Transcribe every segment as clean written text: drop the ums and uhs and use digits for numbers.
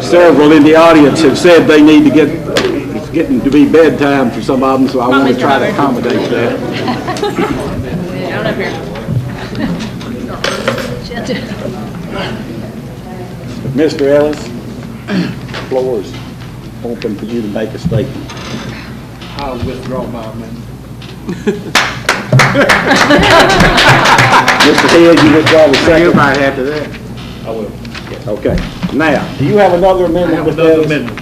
Several in the audience have said they need to get, it's getting to be bedtime for some of them, so I want to try to accommodate that. Down up here. Mr. Ellis, the floor is open for you to make a statement. I'll withdraw my amendment. Mr. Head, you withdraw the second? Everybody after that. I will. Okay. Now, do you have another I amendment? have another amendment.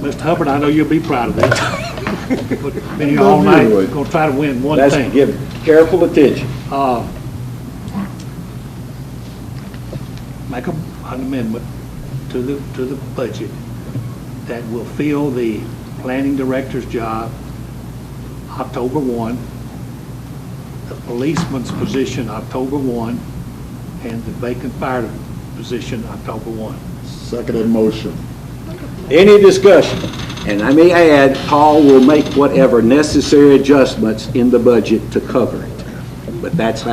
Mr. Hubbard, I know you'll be proud of that. But been here all night, we're going to try to win one Let's thing. give careful attention. Make an amendment to the budget that will fill the planning director's job October 1, the policeman's position October 1, and the vacant fire position October 1. Seconded motion. Any discussion? And I may add, Paul will make whatever necessary adjustments in the budget to cover it. But that's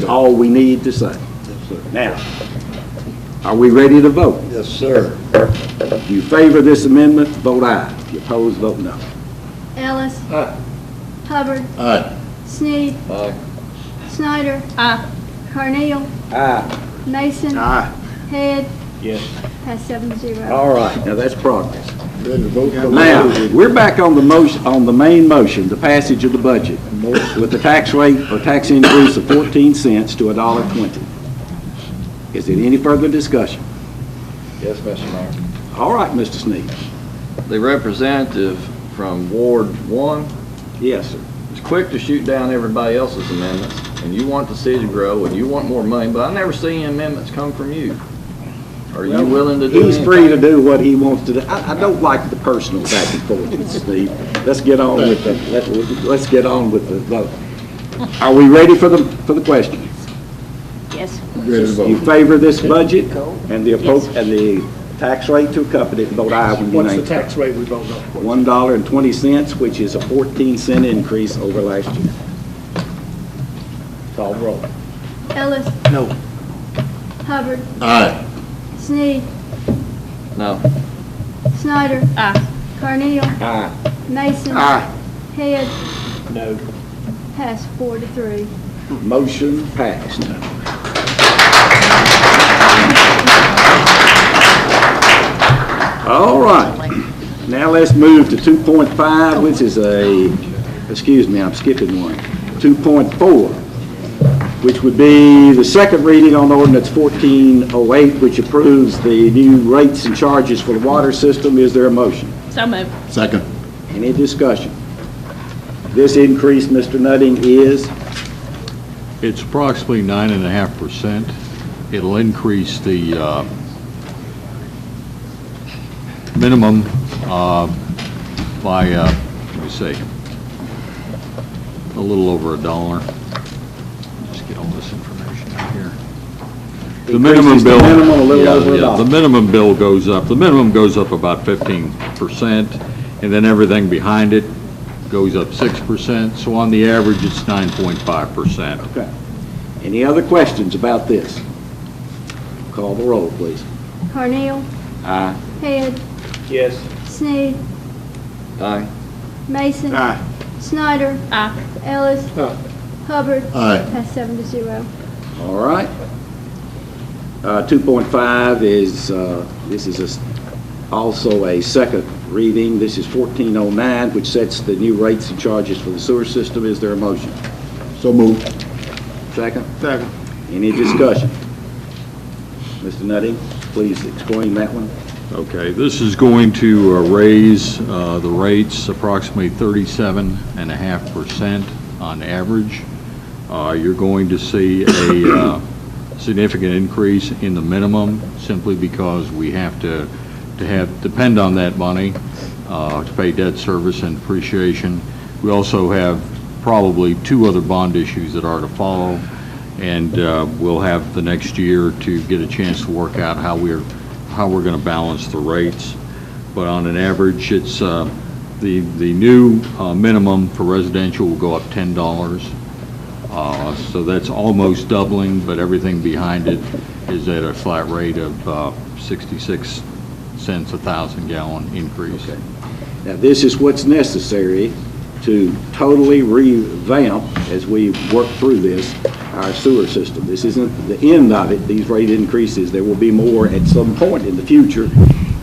all we need to say. Now, are we ready to vote? Yes, sir. If you favor this amendment, vote aye. If you oppose, vote no. Ellis. Aye. Hubbard. Aye. Sneed. Aye. Snyder. Aye. Carneal. Aye. Mason. Aye. Head. Yes. Pass 7-0. All right, now that's progress. Ready to vote for the Now, motion. we're back on the motion, on the main motion, the passage of the budget, with the tax rate or tax increase of 14 cents to $1.20. Is there any further discussion? Yes, Mr. Mayor. All right, Mr. Sneed. The representative from Ward 1 Yes, sir. is quick to shoot down everybody else's amendments, and you want the city to grow, and you want more money, but I never see any amendments come from you. Are you willing to do He's anything? free to do what he wants to do. I don't like the personal back and forth, Mr. Steve. Let's get on with the, let's get on with the vote. Are we ready for the question? Yes. Ready to You vote. favor this budget and the and the tax rate to accompany it, vote aye when you What's the name tax rate we voted on? $1.20, which is a 14-cent increase over last year. Call the roll. Ellis. No. Hubbard. Aye. Sneed. No. Snyder. Aye. Carneal. Aye. Mason. Aye. Head. No. Pass 4-3. Motion passed. All right. Now let's move to 2.5, which is excuse me, I'm skipping one. 2.4, which would be the second reading on ordinance 1408, which approves the new rates and charges for the water system. Is there a motion? So moved. Second. Any discussion? This increase, Mr. Nutting, is? It's approximately 9.5%. It'll increase the minimum by, let me see, a little over $1. Just get all this information out here. The minimum Increases the bill, minimum a little over $1. the minimum bill goes up. The minimum goes up about 15%, and then everything behind it goes up 6%. So on the average, it's 9.5%. Okay. Any other questions about this? Call the roll, please. Carneal. Aye. Head. Yes. Sneed. Aye. Mason. Aye. Snyder. Aye. Ellis. Aye. Hubbard. Aye. Pass 7-0. All right. 2.5 is, this is also a second reading. This is 1409, which sets the new rates and charges for the sewer system. Is there a motion? So moved. Second? Second. Any discussion? Mr. Nutting, please explain that one. Okay, this is going to raise the rates approximately 37.5% on average. You're going to see a significant increase in the minimum simply because we have to depend on that money to pay debt service and depreciation. We also have probably 2 other bond issues that are to follow, and we'll have the next year to get a chance to work out how we're going to balance the rates. But on an average, it's the new minimum for residential will go up $10. So that's almost doubling, but everything behind it is at a flat rate of 66 cents a 1,000-gallon increase. Okay. Now, this is what's necessary to totally revamp, as we work through this, our sewer system. This isn't the end of it, these rate increases. There will be more at some point in the future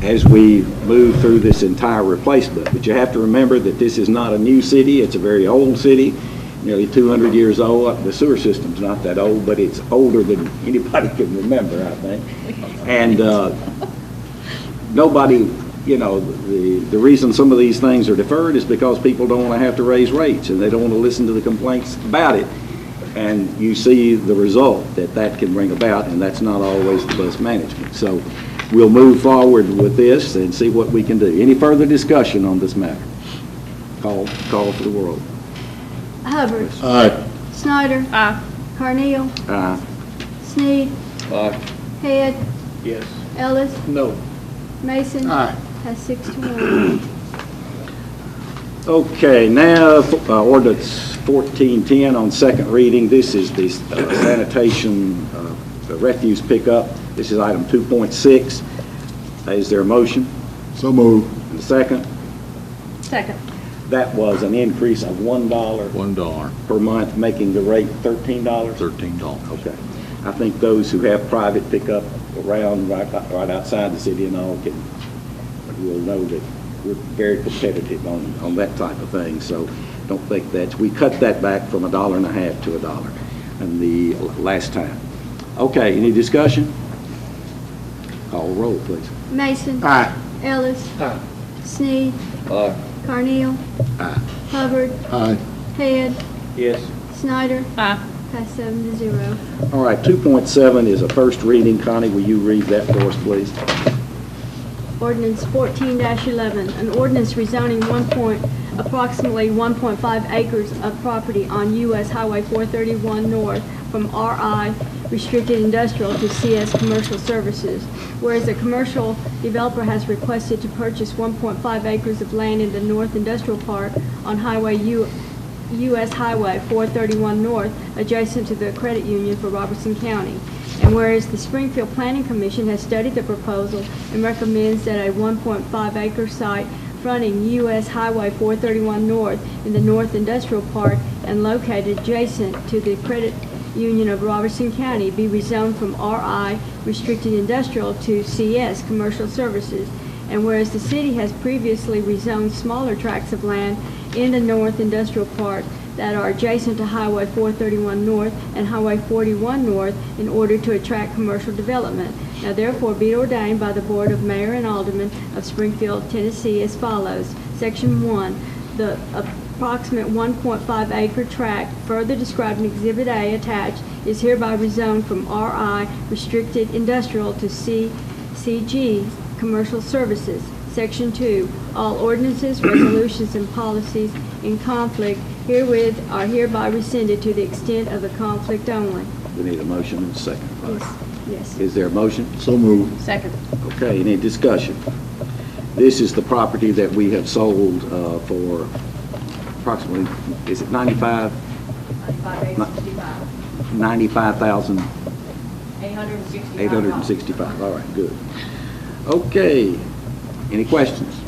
as we move through this entire replacement. But you have to remember that this is not a new city, it's a very old city, nearly 200 years old. The sewer system's not that old, but it's older than anybody can remember, I think. And nobody, you know, the reason some of these things are deferred is because people don't want to have to raise rates, and they don't want to listen to the complaints about it. And you see the result that can bring about, and that's not always the best management. So we'll move forward with this and see what we can do. Any further discussion on this matter? Call for the roll. Hubbard. Aye. Snyder. Aye. Carneal. Aye. Sneed. Aye. Head. Yes. Ellis. No. Mason. Aye. Has 6 to 1. Okay, now ordinance 1410 on second reading. This is the sanitation the refuse pickup. This is item 2.6. Is there a motion? So moved. And a second? Second. That was an increase of $1 $1, per month, making the rate $13? $13. Okay. I think those who have private pickup around right outside the city and all will know that we're very competitive on that type of thing. So don't think we cut that back from $1.50 to $1 in the last time. Okay, any discussion? Call the roll, please. Mason. Aye. Ellis. Aye. Sneed. Aye. Carneal. Aye. Hubbard. Aye. Head. Yes. Snyder. Aye. Pass 7 to 0. All right, 2.7 is a first reading. Connie, will you read that for us, please? Ordinance 14-11, an ordinance rezoning approximately 1.5 acres of property on U.S. Highway 431 North from RI Restricted Industrial to CS Commercial Services. Whereas a commercial developer has requested to purchase 1.5 acres of land in the North Industrial Park on U.S. Highway 431 North, adjacent to the credit union for Robertson County. And whereas the Springfield Planning Commission has studied the proposal and recommends that a 1.5 acre site fronting U.S. Highway 431 North in the North Industrial Park and located adjacent to the credit union of Robertson County be rezoned from RI Restricted Industrial to CS Commercial Services. And whereas the city has previously rezoned smaller tracts of land in the North Industrial Park that are adjacent to Highway 431 North and Highway 41 North in order to attract commercial development. Now therefore be ordained by the Board of Mayor and Aldermen of Springfield, Tennessee as follows. Section 1, the approximate 1.5 acre tract further described in Exhibit A attached is hereby rezoned from RI Restricted Industrial to CG Commercial Services. Section 2, all ordinances, resolutions, and policies in conflict herewith are hereby rescinded to the extent of the conflict only. We need a motion and a second. Yes. Yes. Is there a motion? So moved. Second. Okay, any discussion? This is the property that we have sold for approximately, is it 95,865. All right, good. Okay, any questions?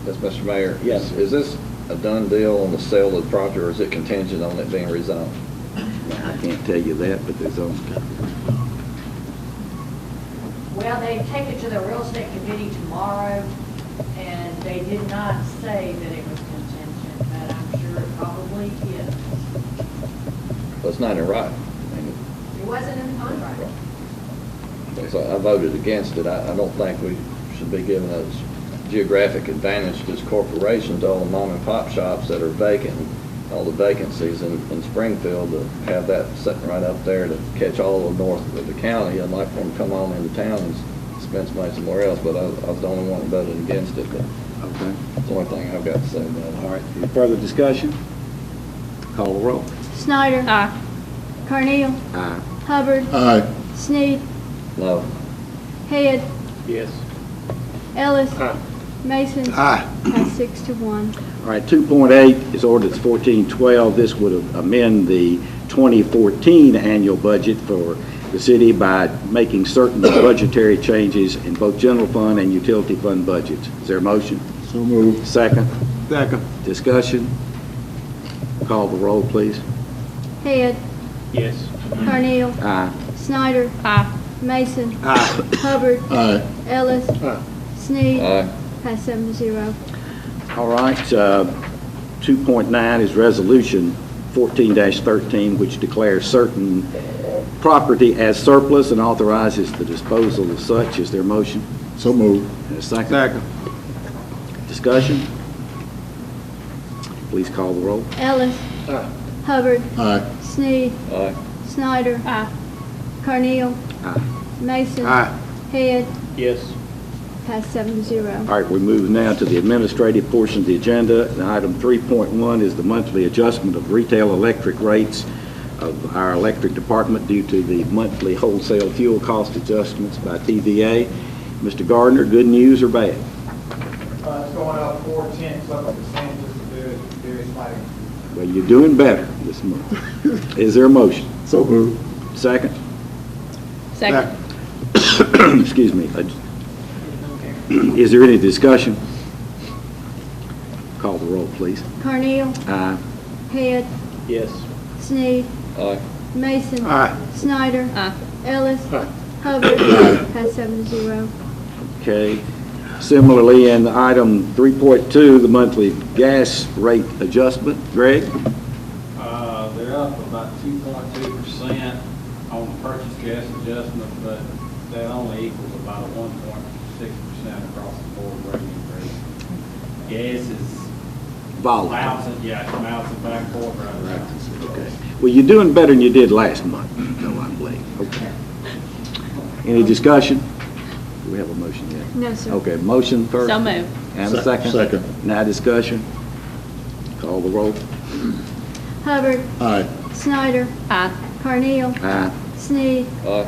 Yes, Mr. Mayor. Yes. Is this a done deal on the sale of the property, or is it contingent on it being rezoned? I can't tell you that, but there's Well, they take it to the real estate committee tomorrow, and they did not say that it was contingent, but I'm sure it probably is. Well, it's not in writing. It wasn't in the contract. So I voted against it. I don't think we should be giving a geographic advantage to this corporation, to all the mom and pop shops that are vacant, all the vacancies in Springfield, to have that sitting right up there to catch all of north of the county. I'd like for them to come on into town and spend some money somewhere else, but I was the only one that voted against it. But okay. that's the only thing I've got to say about it. All right, any further discussion? Call the roll. Snyder. Aye. Carneal. Aye. Hubbard. Aye. Sneed. No. Head. Yes. Ellis. Aye. Mason. Aye. Pass 6 to 1. All right, 2.8 is ordinance 1412. This would amend the 2014 annual budget for the city by making certain budgetary changes in both general fund and utility fund budgets. Is there a motion? So moved. Second? Second. Discussion? Call the roll, please. Head, Yes. Carnell, Aye. Snyder, Aye. Mason, Aye. Hubbard, Aye. Ellis, Aye. Sneed. Aye. Pass 7-0. All right, 2.9 is Resolution 14-13, which declares certain property as surplus and authorizes the disposal of such. Is there a motion? So moved. And a second? Discussion? Please call the roll. Ellis, Aye. Hubbard, Aye. Sneed, Aye. Snyder, Aye. Carnell, Aye. Mason, Aye. Head, Yes. pass 7-0. All right, we move now to the administrative portion of the agenda. And item 3.1 is the monthly adjustment of retail electric rates of our electric department due to the monthly wholesale fuel cost adjustments by TVA. Mr. Gardner, good news or bad? It's going up 4/10 of a percent, just a very slight increase. Well, you're doing better this month. Is there a motion? So moved. Second? Second. Excuse me. Is there any discussion? Call the roll, please. Carnell, Aye. Head, Yes. Sneed, Aye. Mason, Aye. Snyder, Aye. Ellis, Aye. Hubbard, pass 7-0. Okay. Similarly, in item 3.2, the monthly gas rate adjustment. Greg? They're up about 2.2% on the purchase gas adjustment, but that only equals about a 1.6% across the board rate increase. Gas is Volatile. bouncing, bouncing back and forth right around. Okay. Well, you're doing better than you did last month, though, I believe. Okay. Any discussion? Do we have a motion yet? No, sir. Okay, motion first. So moved. And a second? Second. Now discussion. Call the roll. Hubbard, Aye. Snyder, Aye. Carnell, Aye. Sneed, Aye.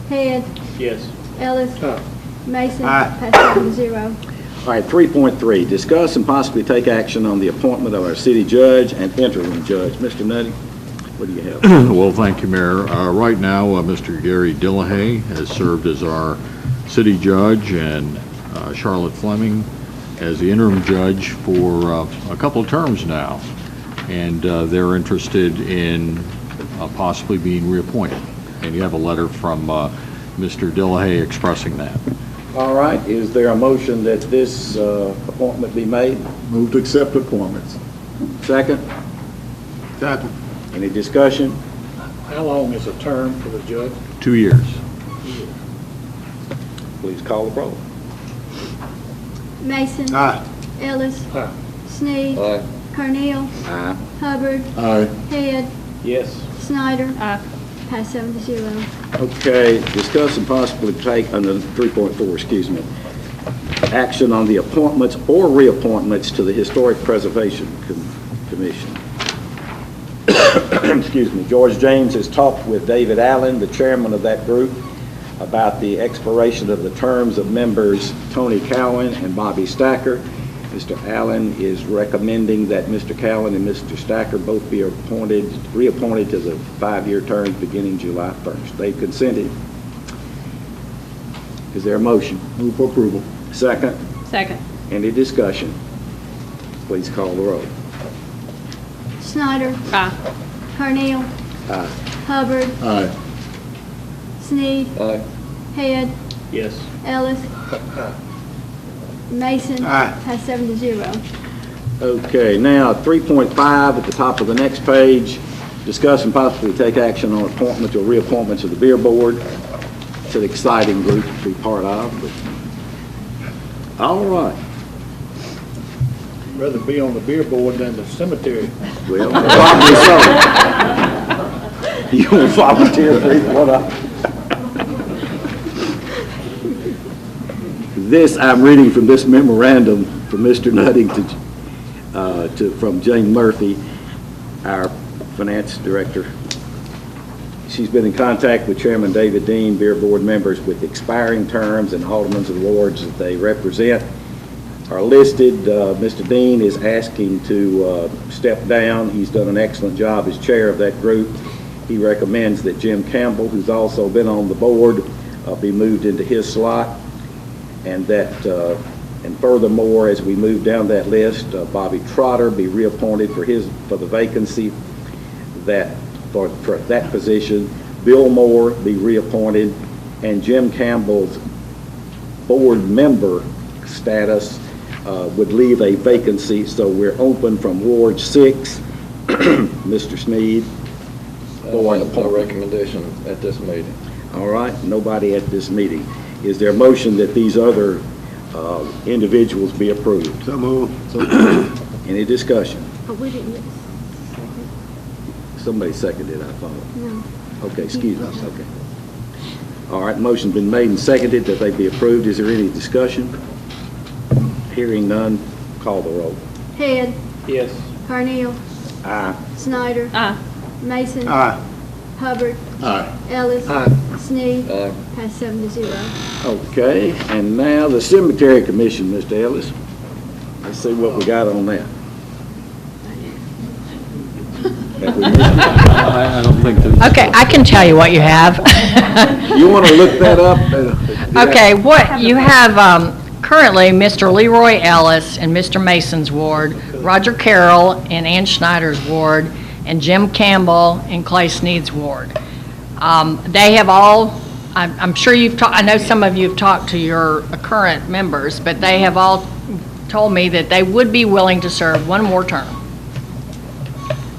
Head, Yes. Ellis, Aye. Mason, Aye. pass 7-0. All right, 3.3, discuss and possibly take action on the appointment of our city judge and interim judge. Mr. Nutty, what do you have? Well, thank you, Mayor. Right now, Mr. Gary Dillahay has served as our city judge, and Charlotte Fleming as the interim judge for a couple of terms now. And they're interested in possibly being reappointed. And you have a letter from Mr. Dillahay expressing that. All right, is there a motion that this appointment be made? Move to accept appointments. Second? Second. Any discussion? How long is a term for the judge? 2 years. Please call the roll. Mason, Aye. Ellis, Aye. Sneed, Aye. Carnell, Aye. Hubbard, Aye. Head, Yes. Snyder, Aye. pass 7-0. Okay, discuss and possibly take, under 3.4, excuse me, action on the appointments or reappointments to the Historic Preservation Commission. Excuse me, George James has talked with David Allen, the chairman of that group, about the expiration of the terms of members Tony Cowan and Bobby Stacker. Mr. Allen is recommending that Mr. Cowan and Mr. Stacker both be reappointed to the 5-year terms beginning July 1st. They've consented. Is there a motion? Move for approval. Second? Second. Any discussion? Please call the roll. Snyder, Aye. Carnell, Aye. Hubbard, Aye. Sneed, Aye. Head, Yes. Ellis, Mason, Aye. pass 7-0. Okay, now 3.5 at the top of the next page, discuss and possibly take action on appointment or reappointment to the beer board. It's an exciting group to be part of, but, all right. Rather be on the beer board than the cemetery. Well, probably so. You want to volunteer for either one of them? This, I'm reading from this memorandum from Mr. Nutting from Jane Murphy, our finance director. She's been in contact with Chairman David Dean, beer board members with expiring terms and aldermen's awards that they represent are listed. Mr. Dean is asking to step down. He's done an excellent job as chair of that group, he recommends that Jim Campbell, who's also been on the board, be moved into his slot, and that, and furthermore, as we move down that list, Bobby Trotter be reappointed for the vacancy that for that position. Bill Moore be reappointed, and Jim Campbell's board member status would leave a vacancy, so we're open from Ward 6, Mr. Sneed. For an No appointment. recommendation at this meeting. All right, nobody at this meeting. Is there a motion that these other individuals be approved? So move. Any discussion? But we didn't get a second. Somebody seconded, I thought. No. Okay, excuse me, okay. All right, motion's been made and seconded that they be approved. Is there any discussion? Hearing none, call the roll. Head, Yes. Carneal, Aye. Snyder, Aye. Mason, Aye. Hubbard, Aye. Ellis, Sneed, Aye. pass 7-0. Okay, and now the Cemetery Commission, Mr. Ellis. Let's see what we got on that. Have we missed I don't think there's... Okay, I can tell you what you have. it? You want to look that up? Okay, what you have currently, Mr. Leroy Ellis in Mr. Mason's ward, Roger Carroll in Ann Schneider's ward, and Jim Campbell in Clay Sneed's ward. They have all, I'm sure you've talked, I know some of you have talked to your current members, but they have all told me that they would be willing to serve one more term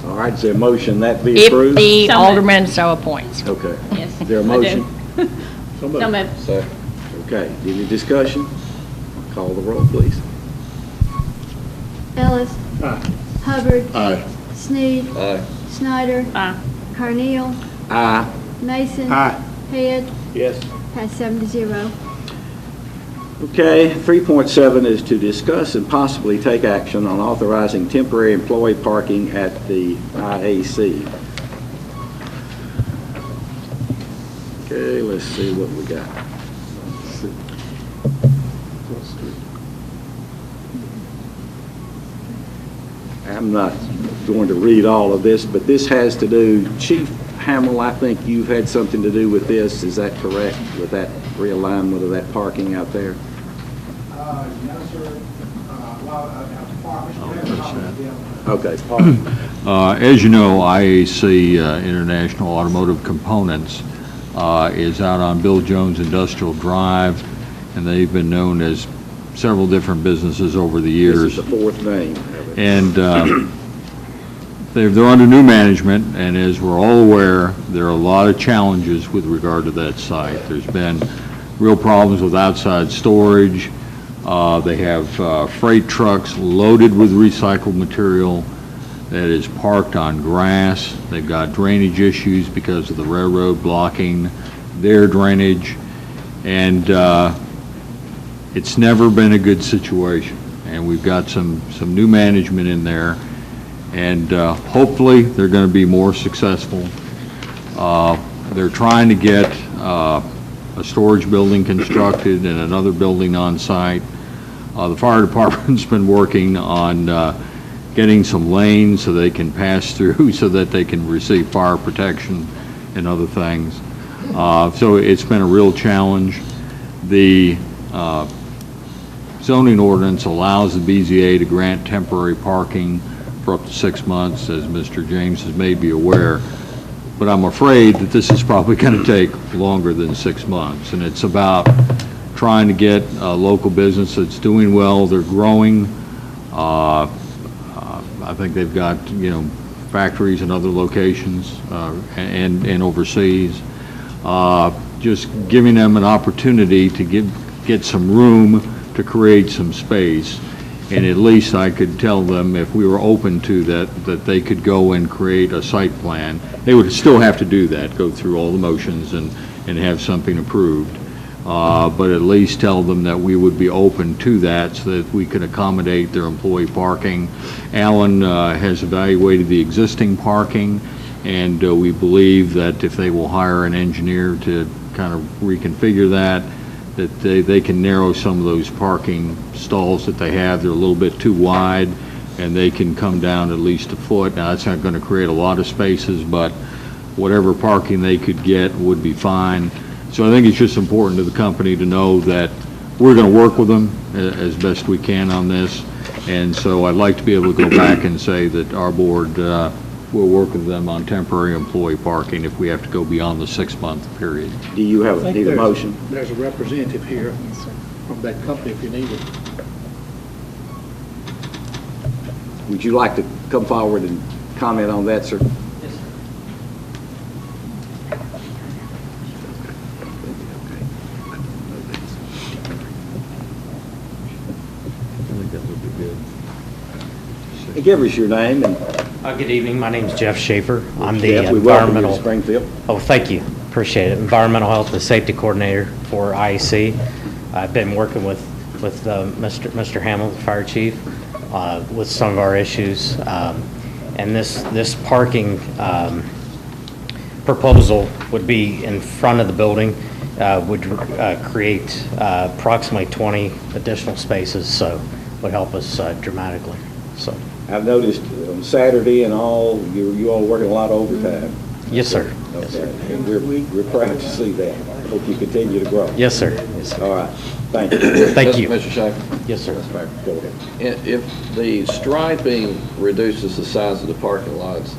All right, is there a motion that be if approved? the So moved. alderman so appoints. Okay. Yes. Is there a I do. motion? So moved. Second. Okay, any discussion? Call the roll, please. Ellis, Hubbard, Aye. Sneed, Aye. Snyder, Aye. Carneal, Aye. Mason, Aye. Head, Yes. pass 7-0. Okay, 3.7 is to discuss and possibly take action on authorizing temporary employee parking at the IAC. Okay, let's see what we got. I'm not going to read all of this, but this has to do, Chief Hamill, I think you've had something to do with this, is that correct, with that realignment of that parking out there? No, sir. Okay, parking. As you know, IAC, International Automotive Components, is out on Bill Jones Industrial Drive, and they've been known as several different businesses over the years. This is the fourth name of it. And they're under new management, and as we're all aware, there are a lot of challenges with regard to that site. There's been real problems with outside storage. They have freight trucks loaded with recycled material that is parked on grass. They've got drainage issues because of the railroad blocking their drainage. And it's never been a good situation. And we've got some new management in there, and hopefully they're going to be more successful. They're trying to get a storage building constructed and another building on site. The fire department's been working on getting some lanes so they can pass through so that they can receive fire protection and other things. So it's been a real challenge. The zoning ordinance allows the BZA to grant temporary parking for up to 6 months, as Mr. James has made me aware. But I'm afraid that this is probably going to take longer than 6 months. And it's about trying to get a local business that's doing well. They're growing. I think they've got, factories in other locations and overseas. Just giving them an opportunity to get some room to create some space, and at least I could tell them if we were open to that they could go and create a site plan. They would still have to do that, go through all the motions and have something approved, but at least tell them that we would be open to that so that we could accommodate their employee parking. Alan has evaluated the existing parking, and we believe that if they will hire an engineer to kind of reconfigure that they can narrow some of those parking stalls that they have. They're a little bit too wide, and they can come down at least a foot. Now, that's not going to create a lot of spaces, but whatever parking they could get would be fine. So I think it's just important to the company to know that we're going to work with them as best we can on this. And so I'd like to be able to go back and say that our board will work with them on temporary employee parking if we have to go beyond the 6-month period. Do you have I think need a motion? There's a representative here from that company if you need it. Would you like to come forward and comment on that, sir? Give us your name and Good evening, my name is Jeff Schaefer. I'm the Jeff, we welcome you to environmental. Springfield. Oh, thank you, appreciate it. Environmental Health and Safety Coordinator for IEC. I've been working with Mr. Hamill, the fire chief, with some of our issues. And this parking proposal would be in front of the building, would create approximately 20 additional spaces, so would help us dramatically, so. I've noticed on Saturday and all, you all working a lot of overtime. Yes, sir. Okay. And we're proud to see that. Hope you continue to grow. Yes, sir. Yes, sir. All right. Thank you. Thank you. Mr. Schaefer? Yes, sir. Go ahead. If the striping reduces the size of the parking lots,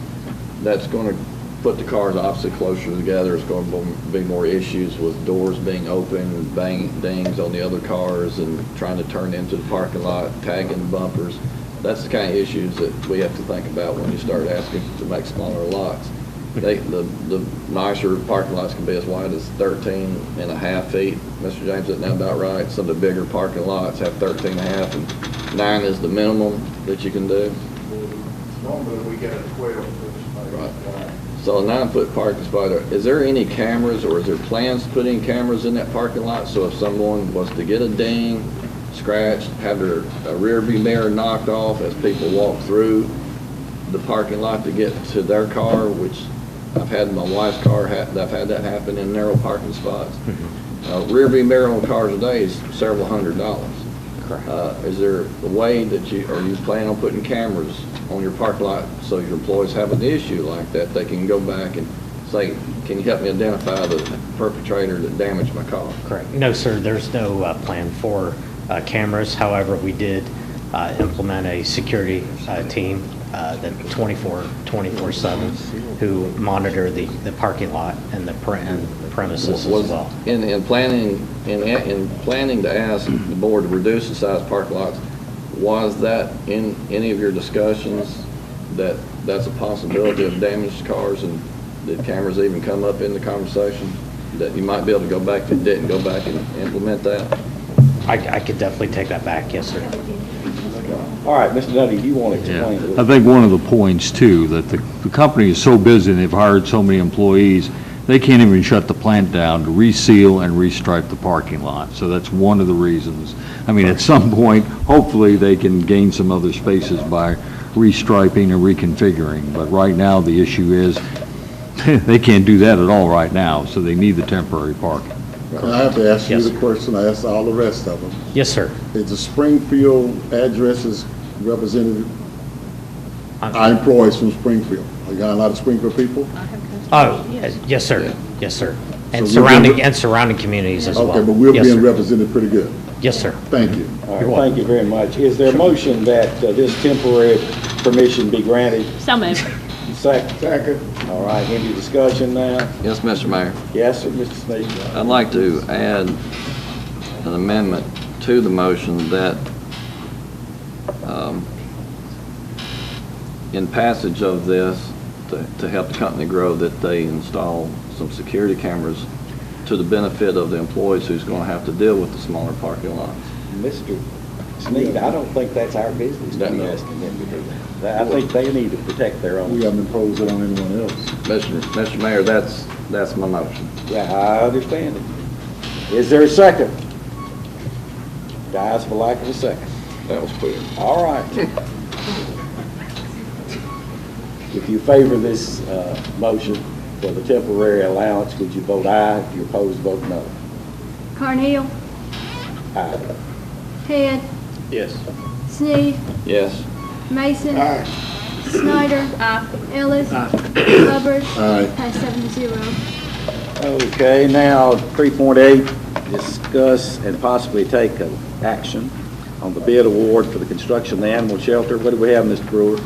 that's going to put the cars obviously closer together. There's going to be more issues with doors being open, bang dings on the other cars, and trying to turn into the parking lot, tagging bumpers. That's the kind of issues that we have to think about when you start asking to make smaller lots. The nicer parking lots can be as wide as 13.5 feet. Mr. James, isn't that about right? Some of the bigger parking lots have 13.5, and 9 is the minimum that you can do. Normally, we get a 12-foot space. Right. So a 9-foot parking spot, is there any cameras, or is there plans to put any cameras in that parking lot? So if someone was to get a ding, scratched, have their rear view mirror knocked off as people walk through the parking lot to get to their car, which I've had my wife's car, I've had that happen in narrow parking spots. Rear view mirror on cars today is several $100s. Correct. Is there a way that you plan on putting cameras on your parking lot so your employees have an issue like that, they can go back and say, can you help me identify the perpetrator that damaged my car? Correct. No, sir, there's no plan for cameras. However, we did implement a security team that 24/7 who monitor the parking lot and the premises as well. In planning to ask the board to reduce the size of parking lots, was that in any of your discussions that that's a possibility of damaged cars, and did cameras even come up in the conversation that you might be able to go back and didn't go back and implement that? I could definitely take that back, yes, sir. All right, Mr. Dudley, you want to explain a Yeah, little? I think one of the points too, that the company is so busy and they've hired so many employees, they can't even shut the plant down to reseal and restripe the parking lot. So that's one of the reasons. I mean, at some point, hopefully they can gain some other spaces by restriping and reconfiguring. But right now, the issue is they can't do that at all right now, so they need the temporary parking. And I have to ask you Yes, the sir. question I asked all the rest of them. Yes, sir. Is the Springfield addresses represented, I'm- our employees from Springfield? You got a lot of Springfield people? Oh, yes, sir. Yes, sir. And So we'll be- surrounding communities as well. Okay, but we're Yes, being sir. represented pretty good. Yes, sir. Thank you. All You're right, welcome. thank you very much. Is there a motion that this temporary permission be granted? So moved. Second. All right, any discussion now? Yes, Mr. Mayor. Yes, sir, Mr. Sneed. I'd like to add an amendment to the motion that in passage of this, to help the company grow, that they install some security cameras to the benefit of the employees who's going to have to deal with the smaller parking lots. Mr. Sneed, I don't think that's our business to be No. asking them to do that. I think they need to protect their We own. haven't imposed it on anyone else. Mr. Mayor, that's my motion. Yeah, I understand it. Is there a second? Dies for lack of a second. That was clear. All right. If you favor this motion for the temporary allowance, would you vote aye? If you oppose, vote no. Carneal, Aye. Head, Yes. Sneed, Yes. Mason, Snyder. Ellis. Hubbard. Passed 7-0. Okay, now 3.8, discuss and possibly take action on the bid award for the construction of the animal shelter. What do we have, Mr. Brewer?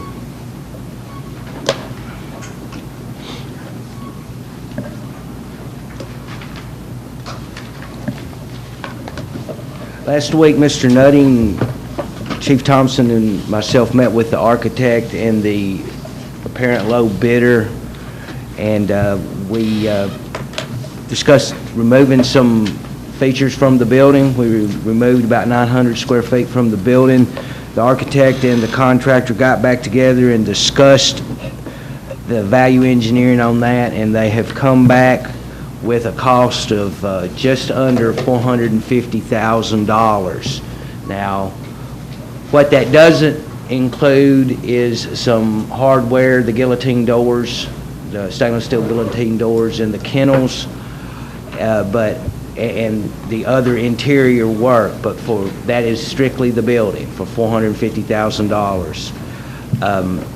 Last week, Mr. Nutting, Chief Thompson, and myself met with the architect and the apparent low bidder, and we discussed removing some features from the building. We removed about 900 square feet from the building. The architect and the contractor got back together and discussed the value engineering on that, and they have come back with a cost of just under $450,000. Now, what that doesn't include is some hardware, the guillotine doors, the stainless steel guillotine doors, and the kennels, and the other interior work, but for that is strictly the building for $450,000.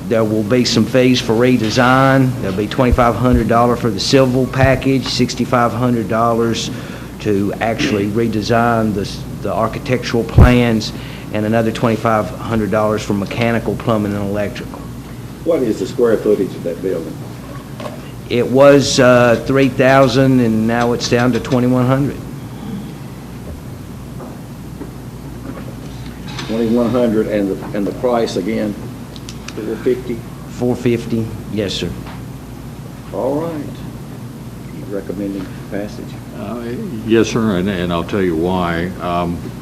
There will be some fees for redesign. There'll be $2,500 for the civil package, $6,500 to actually redesign the architectural plans, and another $2,500 for mechanical, plumbing, and electrical. What is the square footage of that building? It was 3,000, and now it's down to 2,100. 2,100, and the price again, 450? 450, yes, sir. All right. Recommending passage? Yes, sir, and I'll tell you why.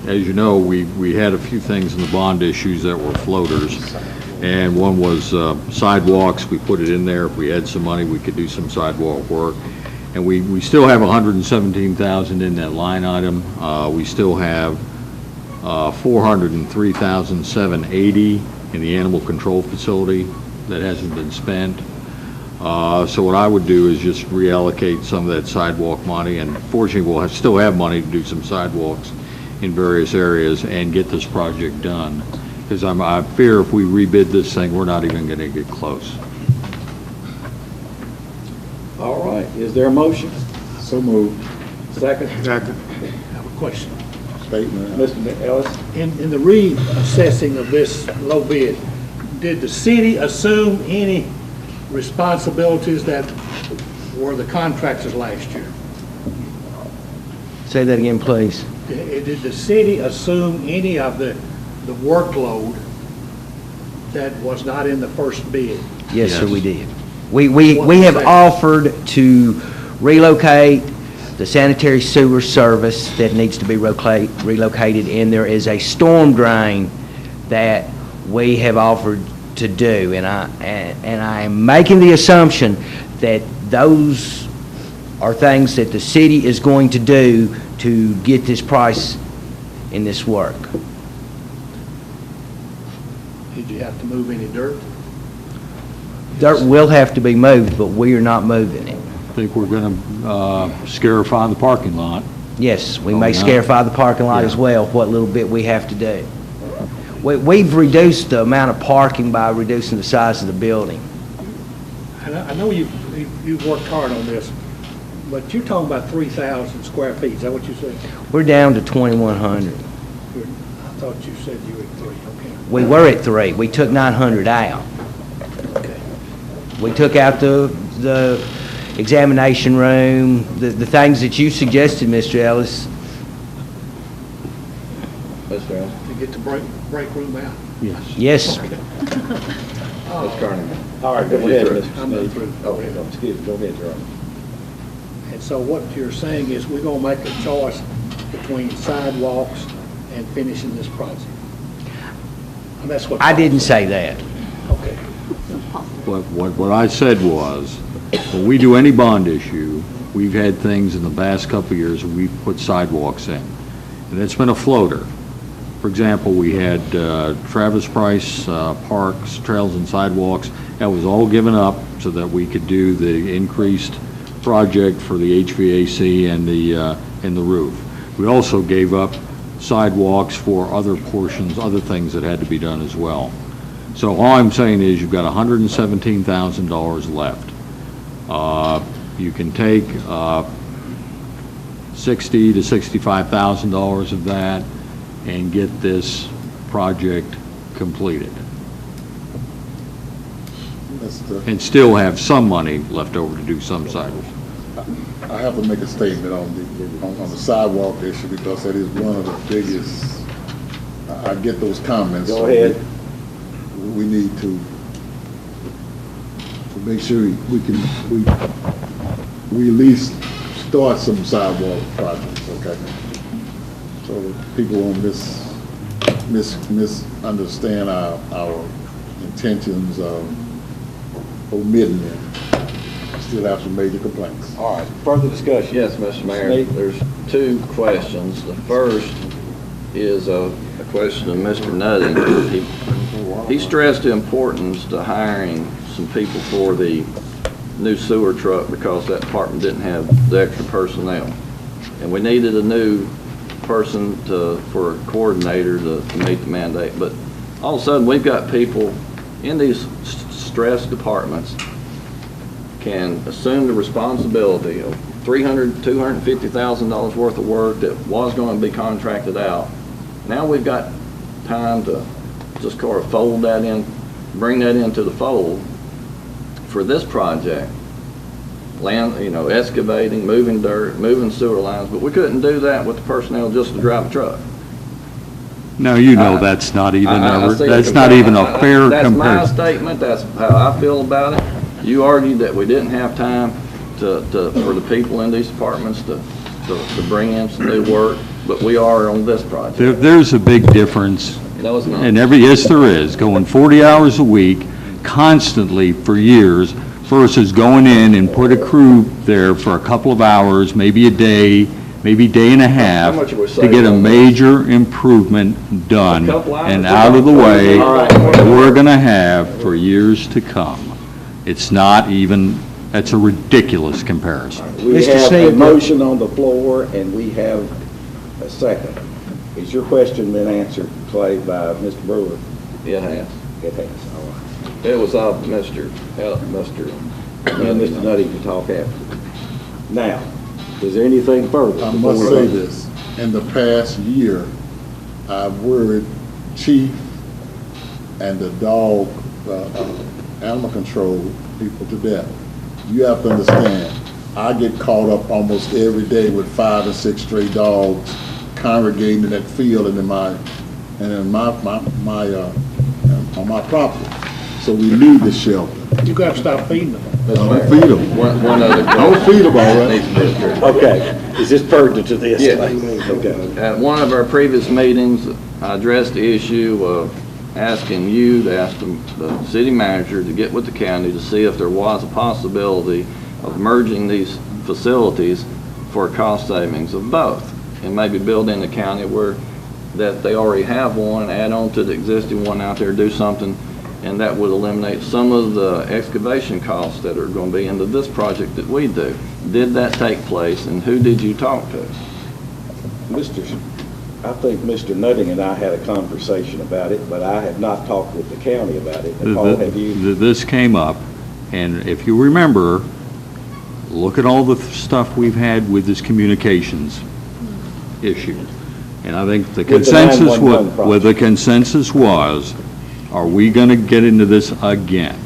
As you know, we had a few things in the bond issues that were floaters, and one was sidewalks. We put it in there. If we had some money, we could do some sidewalk work. And we still have $117,000 in that line item. We still have $403,780 in the animal control facility that hasn't been spent. So what I would do is just reallocate some of that sidewalk money, and fortunately we'll still have money to do some sidewalks in various areas and get this project done. Because I fear if we rebid this thing, we're not even going to get close. All right. Is there a motion? So moved. Second? I have a question. Statement. Mr. Ellis? In the reassessing of this low bid, did the city assume any responsibilities that were the contractors last year? Say that again, please. Did the city assume any of the workload that was not in the first bid? Yes, sir, Yes. we did. We have offered to relocate the sanitary sewer service that needs to be relocated, and there is a storm drain that we have offered to do, and I am making the assumption that those are things that the city is going to do to get this price in this work. Did you have to move any dirt? Dirt will have to be moved, but we are not moving it. I think we're going to scarify the parking lot. Yes, we Oh, may yeah. scarify the parking lot as Yeah. well, what little bit we have to do. We've reduced the amount of parking by reducing the size of the building. And I know you've worked hard on this, but you're talking about 3,000 square feet. Is that what you said? We're down to 2,100. I thought you said you were at 3. Okay. We were at 3. We took 900 out. Okay. We took out the examination room, the things that you suggested, Mr. Ellis. Mr. Ellis? To get the break room out. Yes. Yes. Ms. Carney? All right, go ahead, Mr. I'm not Sneed. through. Oh, no, excuse me, go ahead, Your Honor. And so what you're saying is we're going to make a choice between sidewalks and finishing this project. And that's what. I didn't say that. Okay. What I said was, when we do any bond issue, we've had things in the past couple of years, we've put sidewalks in. And it's been a floater. For example, we had Travis Price Parks, Trails and Sidewalks. That was all given up so that we could do the increased project for the HVAC and the roof. We also gave up sidewalks for other portions, other things that had to be done as well. So all I'm saying is you've got $117,000 left. You can take $60,000 to $65,000 of that and get this project completed. And still have some money left over to do some sidewalks. I have to make a statement on the sidewalk issue because that is one of the biggest, I get those comments. Go ahead. We need to make sure we at least start some sidewalk projects, okay? So that people won't misunderstand our intentions of omitting them. Still have some major complaints. All right, further discussion. Yes, Mr. Mayor, there's two questions. The first is a question of Mr. Nutting. He stressed the importance to hiring some people for the new sewer truck because that department didn't have the extra personnel. And we needed a new person for a coordinator to meet the mandate. But all of a sudden, we've got people in these stressed departments can assume the responsibility of $250,000 worth of work that was going to be contracted out. Now we've got time to just kind of fold that in, bring that into the fold for this project. Land, excavating, moving dirt, moving sewer lines, but we couldn't do that with the personnel just to drive a truck. No, that's not even a fair comparison. That's my statement. That's how I feel about it. You argued that we didn't have time for the people in these departments to bring in some new work, but we are on this project. There's a big difference. No, it's not. Yes, there is. Going 40 hours a week, constantly for years, versus going in and put a crew there for a couple of hours, maybe a day, maybe day and a half, to get a major improvement done and out of the way that we're going to have for years to come. It's not even, that's a ridiculous comparison. We have a motion on the floor and we have a second. Is your question been answered, Clay, by Mr. Brewer? It has. It has, all right. It was Mr. And Mr. Nutting can talk after. Now, is there anything further? I must say this, in the past year, I've worried Chief and the dog, animal control people to death. You have to understand, I get caught up almost every day with 5 or 6 stray dogs congregating in that field and on my property. So we need the shelter. You got to stop feeding them. Don't feed them. Don't feed them, all right? Okay, is this pertinent to this? Yes. Okay. At one of our previous meetings, I addressed the issue of asking you to ask the city manager to get with the county to see if there was a possibility of merging these facilities for cost savings of both, and maybe build in the county where that they already have one, add on to the existing one out there, do something, and that would eliminate some of the excavation costs that are going to be into this project that we do. Did that take place, and who did you talk to? I think Mr. Nutting and I had a conversation about it, but I have not talked with the county about it. Paul, have you? This came up, and if you remember, look at all the stuff we've had with this communications issue. And I think the consensus was, are we going to get into this again?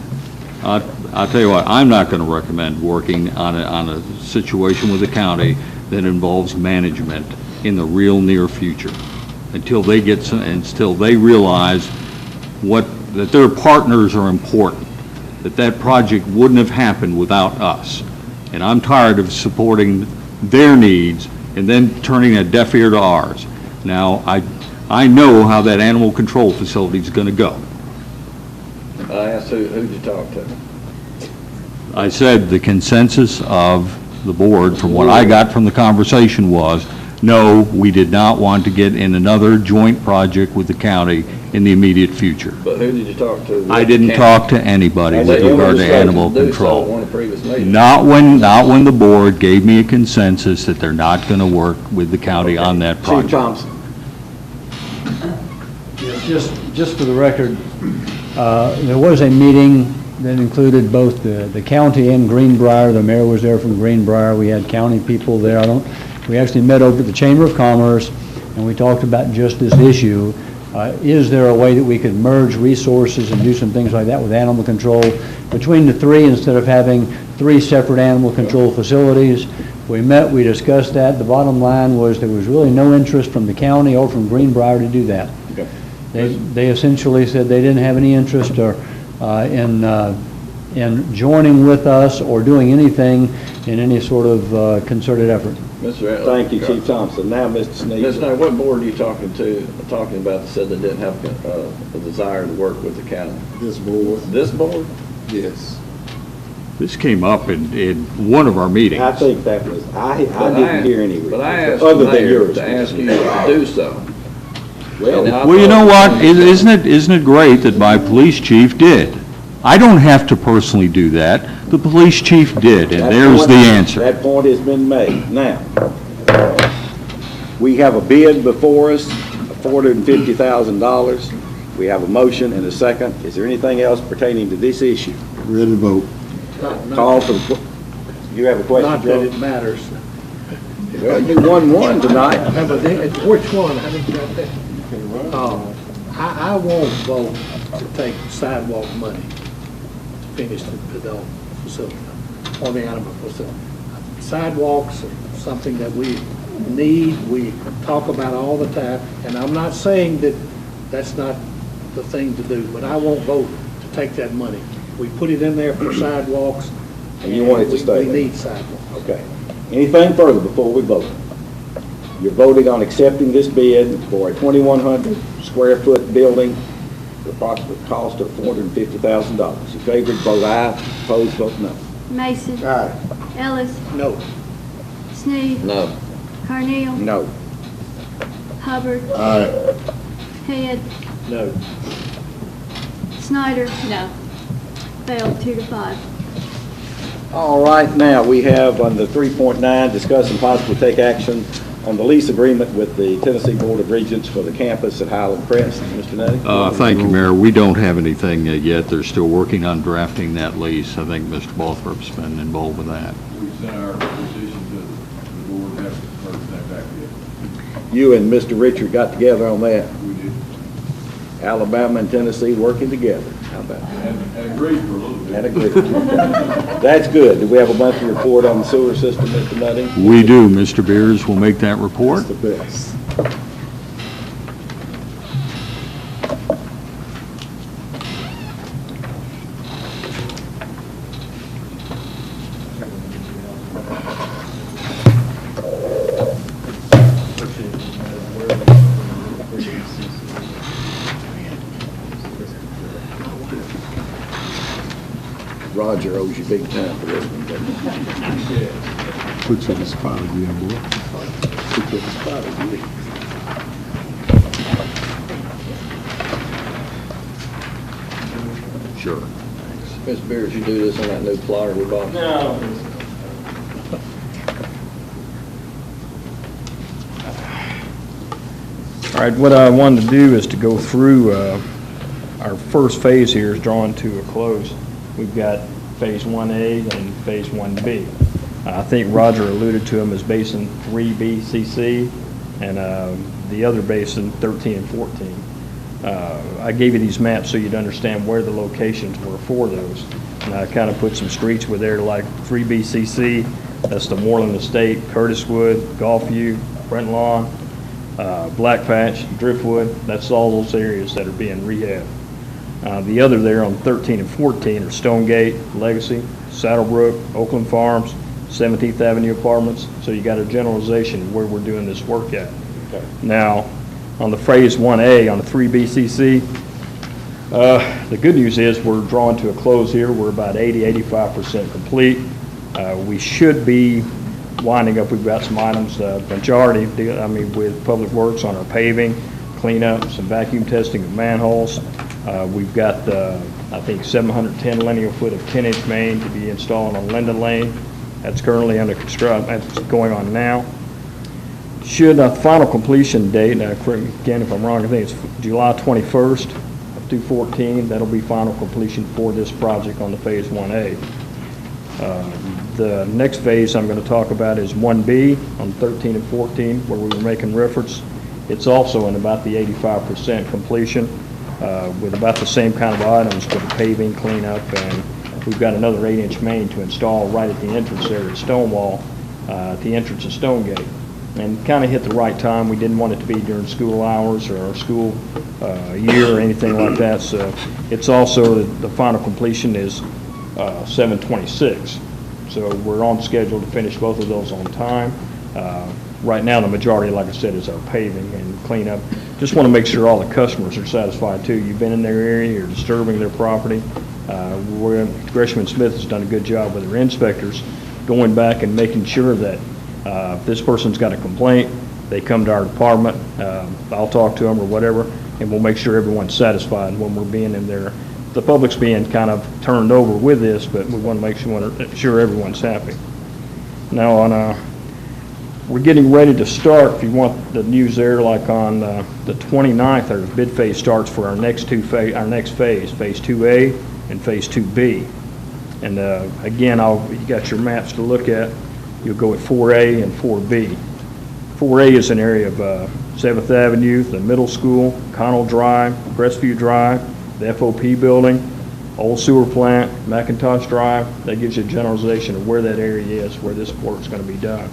I'll tell you what, I'm not going to recommend working on a situation with the county that involves management in the real near future until they realize that their partners are important, that project wouldn't have happened without us. And I'm tired of supporting their needs and then turning a deaf ear to ours. Now, I know how that animal control facility is going to go. I asked who'd you talk to? I said the consensus of the board, from what I got from the conversation, was, no, we did not want to get in another joint project with the county in the immediate future. But who did you talk to? I didn't talk to anybody with regard to animal control. Not when the board gave me a consensus that they're not going to work with the county on that project. Chief Thompson. Yes, just for the record, There was a meeting that included both the county and Greenbrier. The mayor was there from Greenbrier. We had county people there. We actually met over at the Chamber of Commerce, and we talked about just this issue. Is there a way that we could merge resources and do some things like that with animal control between the three instead of having three separate animal control facilities? We met, we discussed that. The bottom line was there was really no interest from the county or from Greenbrier to do that. Okay. They essentially said they didn't have any interest or in joining with us or doing anything in any sort of concerted effort. Mr. Thank you, Chief Thompson. Now, Mr. Sneed. Mr. Knight, what board are you talking about that said they didn't have a desire to work with the county? This board, This board? yes. This came up in one of our meetings. I think that was, I didn't hear any. But I asked other the than mayor yours. to ask you to do so. Well, Well, you know what? Isn't it great that my police chief did? I don't have to personally do that. The police chief did, and there's the answer. That point has been made. Now, we have a bid before us, $450,000. We have a motion and a second. Is there anything else pertaining to this issue? Ready to vote. Call for the, you have a question, Not that Joe? it matters. Well, you won one tonight. Which one? I didn't get that. I won't vote to take sidewalk money to finish the dog facility or the animal facility. Sidewalks are something that we need, we talk about all the time, and I'm not saying that that's not the thing to do, but I won't vote to take that money. We put it in there for sidewalks. And you want it to stay We there? need sidewalks. Okay. Anything further before we vote? You're voting on accepting this bid for a 2,100 square foot building, the approximate cost of $450,000. In favor, vote aye. Opposed, vote no. Mason. Aye. Ellis. No. Sneed. No. Carnell. No. Hubbard. Aye. Head. No. Snyder. No. Failed 2-5. All right, now we have under 3.9, discuss and possibly take action on the lease agreement with the Tennessee Board of Regents for the campus at Highland Crest. Mr. Nutty? Thank you, Mayor. We don't have anything yet. They're still working on drafting that lease. I think Mr. Balthrop's been involved with that. We sent our position to the board, have to first that back yet. You and Mr. Richard got together on that. We did, Alabama and Tennessee working together. How about that? and agreed for a little bit. And agreed. That's good. Do we have a monthly report on the sewer system, Mr. Nutty? We do. Mr. Beers will make that report. That's the best. Roger owes you big time for this one, doesn't he? Put you in the spot again, boy. Put you in the spot again. Sure. Mr. Beers, you do this on that new plotter we bought? No. All right, what I wanted to do is to go through, our first phase here is drawing to a close. We've got Phase 1A and Phase 1B. I think Roger alluded to them as Basin 3BCC and the other basin 13 and 14. I gave you these maps so you'd understand where the locations were for those. And I kind of put some streets with there like 3BCC, that's the Moreland Estate, Curtiswood, Gulfview, Brent Lawn, Black Patch, Driftwood, that's all those areas that are being rehabbed. The other there on 13 and 14 are Stonegate, Legacy, Saddlebrook, Oakland Farms, 17th Avenue Apartments. So you got a generalization of where we're doing this work at. Okay. Now, on the Phase 1A, on the 3BCC, the good news is we're drawing to a close here. We're about 85% complete. We should be winding up. We've got some items, majority, with Public Works on our paving, cleanup, some vacuum testing of manholes. We've got, I think, 710 linear foot of 10-inch main to be installed on Linden Lane. That's currently under construction. That's going on now. Should final completion date, now again if I'm wrong, I think it's July 21st of 214, that'll be final completion for this project on the Phase 1A. The next phase I'm going to talk about is 1B on 13 and 14, where we were making reference. It's also in about the 85% completion with about the same kind of items for the paving, cleanup, and we've got another 8-inch main to install right at the entrance there at Stonewall, at the entrance of Stonegate. And kind of hit the right time. We didn't want it to be during school hours or school year or anything like that. So it's also, the final completion is 7/26. So we're on schedule to finish both of those on time. Right now, the majority, like I said, is our paving and cleanup. Just want to make sure all the customers are satisfied too. You've been in their area, you're disturbing their property. Gresham and Smith has done a good job with their inspectors, going back and making sure that if this person's got a complaint, they come to our department, I'll talk to them or whatever, and we'll make sure everyone's satisfied when we're being in there. The public's being kind of turned over with this, but we want to make sure everyone's happy. Now, we're getting ready to start, if you want the news there, like on the 29th, our bid phase starts for our next phase, Phase 2A and Phase 2B. And again, you got your maps to look at. You'll go at 4A and 4B. 4A is an area of 7th Avenue, the middle school, Connell Drive, Crestview Drive, the FOP building, old sewer plant, McIntosh Drive. That gives you a generalization of where that area is, where this work's going to be done.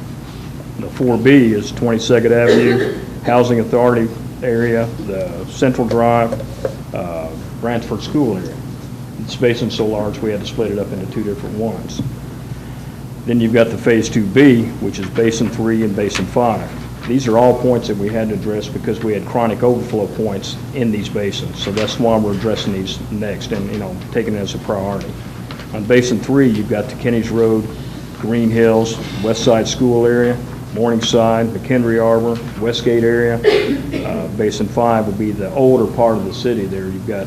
The 4B is 22nd Avenue, Housing Authority area, the Central Drive, Bransford School area. The space so large we had to split it up into two different ones. Then you've got the Phase 2B, which is Basin 3 and Basin 5. These are all points that we had to address because we had chronic overflow points in these basins. So that's why we're addressing these next and, taking it as a priority. On Basin 3, you've got the Kenny's Road, Green Hills, West Side School area, Morningside, McHenry Arbor, Westgate area. Basin 5 would be the older part of the city there. You've got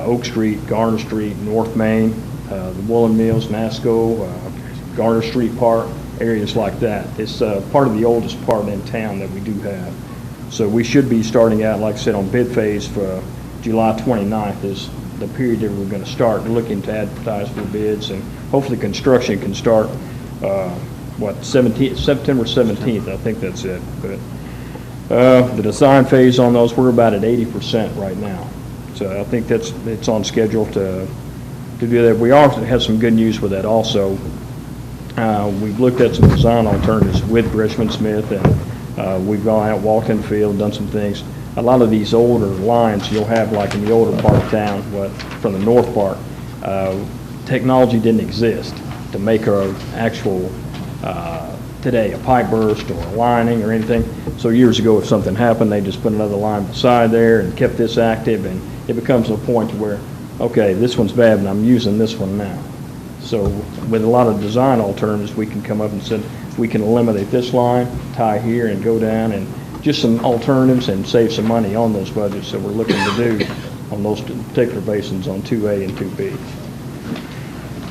Oak Street, Garner Street, North Main, the Woolen Mills, Nasco, Garner Street Park, areas like that. It's part of the oldest part in town that we do have. So we should be starting out, like I said, on bid phase for July 29th is the period that we're going to start looking to advertise for bids, and hopefully construction can start, September 17th, I think that's it. But the design phase on those, we're about at 80% right now. So I think it's on schedule to do that. We also have some good news with that also. We've looked at some design alternatives with Gresham Smith, and we've gone out, walked in the field, done some things. A lot of these older lines you'll have, like in the older part of town, from the north part, technology didn't exist to make our actual, today, a pipe burst or a lining or anything. So years ago, if something happened, they just put another line beside there and kept this active, and it becomes a point where, okay, this one's bad, and I'm using this one now. So with a lot of design alternatives, we can come up and say, we can eliminate this line, tie here and go down, and just some alternatives and save some money on those budgets that we're looking to do on those particular basins on 2A and 2B.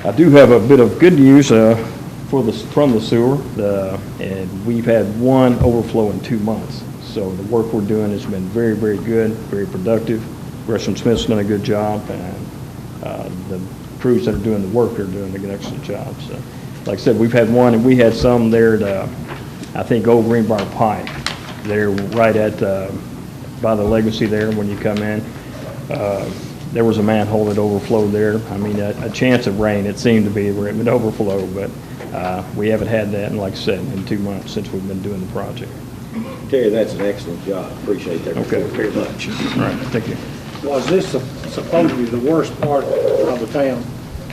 I do have a bit of good news from the sewer, and we've had one overflow in 2 months. So the work we're doing has been very, very good, very productive. Gresham Smith's done a good job, and the crews that are doing the work are doing an excellent job. So, like I said, we've had one, and we had some there at, I think, Old Greenbrier Pike. They're right at, by the Legacy there when you come in. There was a manhole that overflowed there. I mean, a chance of rain, it seemed to be where it would overflow, but we haven't had that, and like I said, in 2 months since we've been doing the project. Terry, that's an excellent job. Appreciate that Okay. very much. All right, thank you. Was this supposed to be the worst part of the town?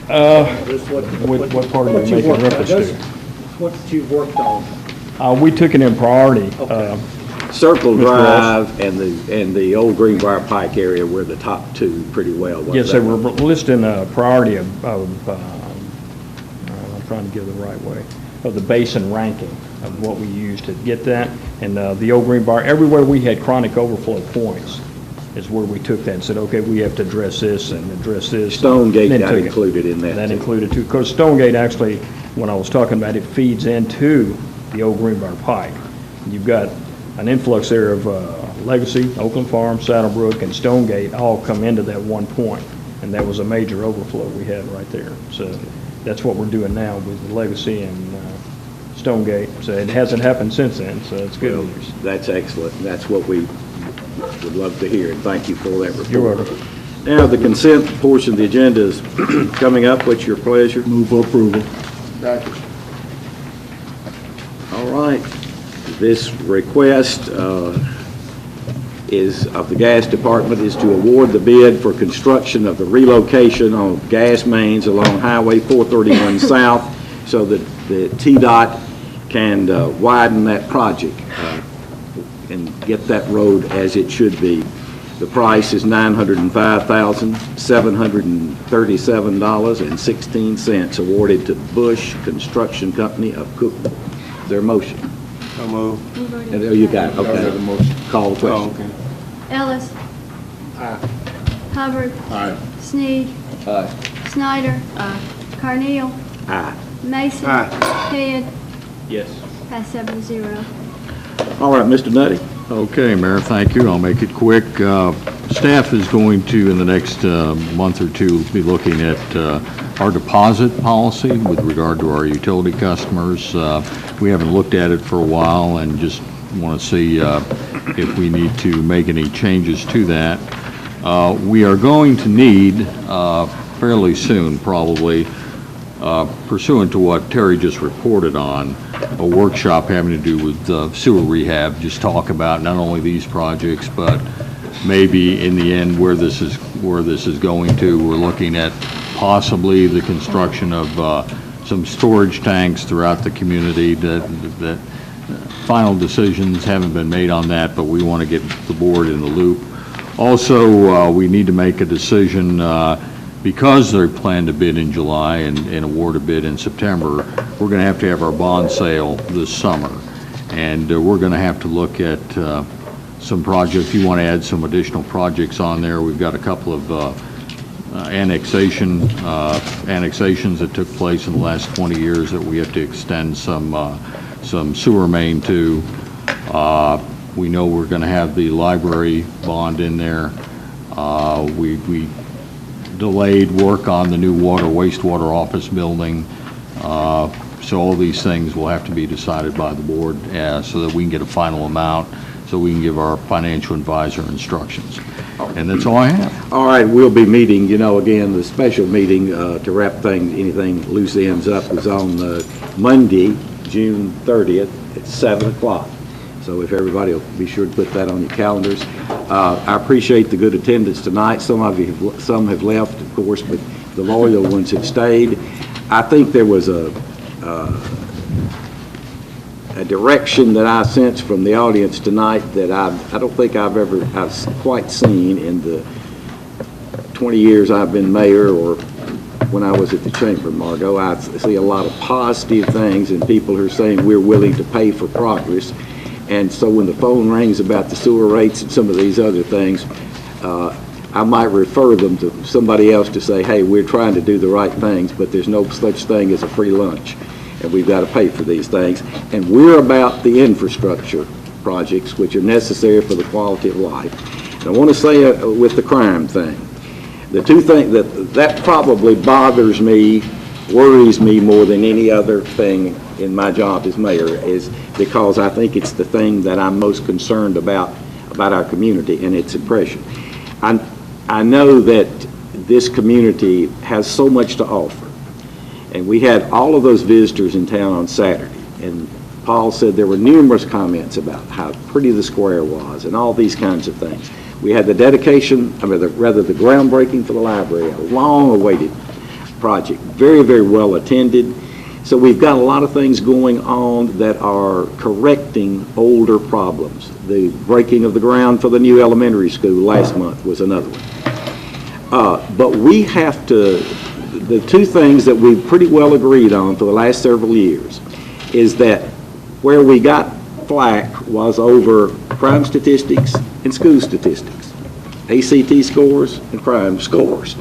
What part are you making reference to? What you've worked on? We took it in priority. Okay. Circle Drive and the Old Greenbrier Pike area were the top two pretty well. Yes, they were listed in a priority of I'm trying to give the right way, of the basin ranking of what we used to get that. And the Old Greenbrier, everywhere we had chronic overflow points is where we took that and said, okay, we have to address this and address this. Stonegate got included in that. That included too, because Stonegate actually, when I was talking about it, feeds into the Old Greenbrier Pike. You've got an influx there of Legacy, Oakland Farm, Saddlebrook, and Stonegate all come into that one point, and that was a major overflow we had right there. So that's what we're doing now with the Legacy and Stonegate. So it hasn't happened since then, so it's good news. That's excellent. That's what we would love to hear, and thank you for that report. You're welcome. Now, the consent portion of the agenda is coming up. What's your pleasure? Move for approval. Second. All right. This request is of the gas department is to award the bid for construction of the relocation of gas mains along Highway 431 South so that the TDOT can widen that project and get that road as it should be. The price is $905,737.16 awarded to Bush Construction Company of Cookville. Is there a motion? So move. Oh, you got it. Okay. Call the question. Oh, okay. Ellis. Aye. Hubbard. Aye. Sneed. Aye. Snyder. Carneal. Aye. Mason. Aye. Head. Yes. Pass 7-0. All right, Mr. Nutty. Okay, Mayor, thank you. I'll make it quick. Staff is going to, in the next month or two, be looking at our deposit policy with regard to our utility customers. We haven't looked at it for a while and just want to see if we need to make any changes to that. We are going to need, fairly soon probably, pursuant to what Terry just reported on, a workshop having to do with sewer rehab, just talk about not only these projects, but maybe in the end where this is going to. We're looking at possibly the construction of some storage tanks throughout the community. That final decisions haven't been made on that, but we want to get the board in the loop. Also, we need to make a decision because they plan to bid in July and award a bid in September. We're going to have our bond sale this summer, and we're going to have to look at some projects. If you want to add some additional projects on there, we've got a couple of annexations that took place in the last 20 years that we have to extend some sewer main to. We know we're going to have the library bond in there. We delayed work on the new wastewater office building. So all these things will have to be decided by the board so that we can get a final amount, so we can give our financial advisor instructions. And that's all I have. All right, we'll be meeting, again, the special meeting to wrap anything loose ends up is on Monday, June 30th at 7 o'clock. So if everybody will be sure to put that on your calendars. I appreciate the good attendance tonight. Some have left, of course, but the loyal ones have stayed. I think there was a direction that I sensed from the audience tonight that I don't think I've quite seen in the 20 years I've been mayor or when I was at the chamber, Margot. I see a lot of positive things and people who are saying we're willing to pay for progress. And so when the phone rings about the sewer rates and some of these other things, I might refer them to somebody else to say, hey, we're trying to do the right things, but there's no such thing as a free lunch. And we've got to pay for these things. And we're about the infrastructure projects, which are necessary for the quality of life. And I want to say with the crime thing, the two things that probably bothers me, worries me more than any other thing in my job as mayor is because I think it's the thing that I'm most concerned about our community and its impression. I know that this community has so much to offer. And we had all of those visitors in town on Saturday. And Paul said there were numerous comments about how pretty the square was and all these kinds of things. We had the dedication, the groundbreaking for the library, a long-awaited project, very, very well attended. So we've got a lot of things going on that are correcting older problems. The breaking of the ground for the new elementary school last month was another one. But we have to, the two things that we've pretty well agreed on for the last several years is that where we got flack was over crime statistics and school statistics, ACT scores and crime scores.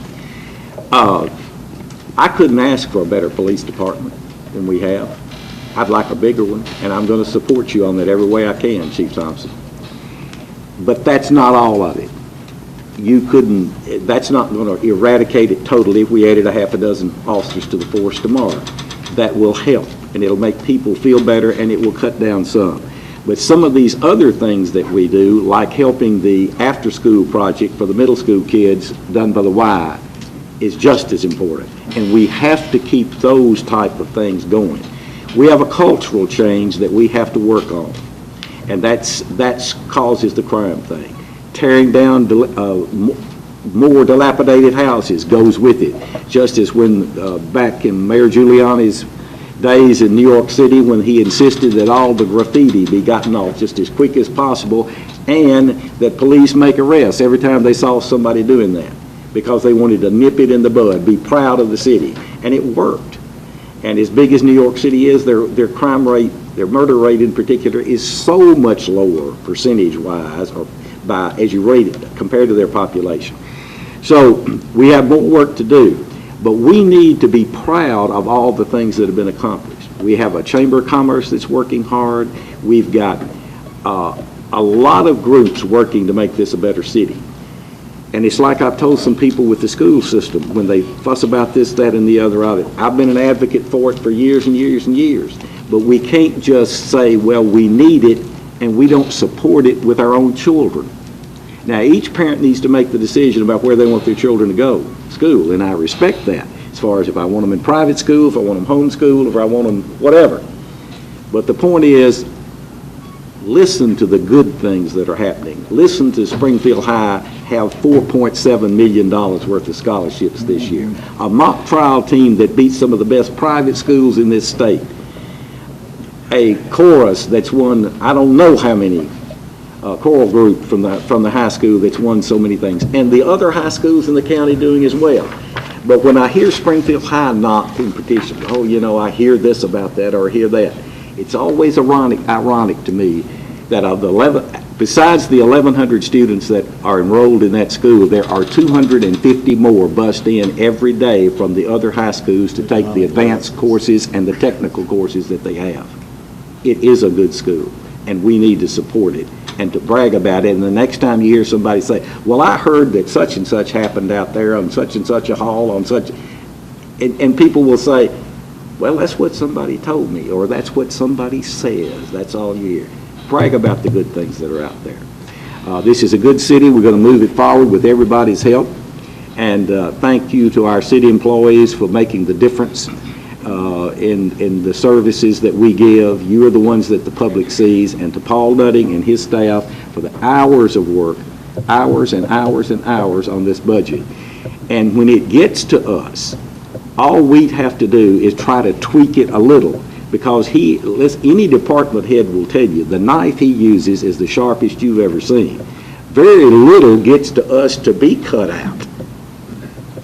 I couldn't ask for a better police department than we have. I'd like a bigger one, and I'm going to support you on that every way I can, Chief Thompson. But that's not all of it. That's not going to eradicate it totally if we added a half a dozen officers to the force tomorrow. That will help, and it'll make people feel better, and it will cut down some. But some of these other things that we do, like helping the after-school project for the middle school kids done by the Y, is just as important. And we have to keep those type of things going. We have a cultural change that we have to work on, and that's causes the crime thing. Tearing down more dilapidated houses goes with it, just as when back in Mayor Giuliani's days in New York City, when he insisted that all the graffiti be gotten off just as quick as possible, and that police make arrests every time they saw somebody doing that, because they wanted to nip it in the bud, be proud of the city, and it worked. And as big as New York City is, their crime rate, their murder rate in particular, is so much lower percentage-wise, or by as you rate it compared to their population. So we have more work to do, but we need to be proud of all the things that have been accomplished. We have a Chamber of Commerce that's working hard. We've got a lot of groups working to make this a better city. And it's like I've told some people with the school system when they fuss about this, that, and the other of it. I've been an advocate for it for years and years and years. But we can't just say, well, we need it, and we don't support it with our own children. Now, each parent needs to make the decision about where they want their children to go to school, and I respect that, as far as if I want them in private school, if I want them homeschooled, if I want them whatever. But the point is, listen to the good things that are happening. Listen to Springfield High have $4.7 million worth of scholarships this year. A mock trial team that beats some of the best private schools in this state. A chorus that's won I don't know how many choral group from the high school that's won so many things, and the other high schools in the county doing as well. But when I hear Springfield High knocked in petition, oh, you know, I hear this about that or hear that, it's always ironic to me that of the besides the 1,100 students that are enrolled in that school, there are 250 more bussed in every day from the other high schools to take the advanced courses and the technical courses that they have. It is a good school, and we need to support it and to brag about it. And the next time you hear somebody say, well, I heard that such and such happened out there on such and such a hall on such, and people will say, well, that's what somebody told me, or that's what somebody says. That's all you hear. Brag about the good things that are out there. This is a good city. We're going to move it forward with everybody's help. And thank you to our city employees for making the difference in the services that we give. You are the ones that the public sees. And to Paul Nutting and his staff for the hours of work, hours and hours and hours on this budget. And when it gets to us, all we have to do is try to tweak it a little, because any department head will tell you the knife he uses is the sharpest you've ever seen. Very little gets to us to be cut out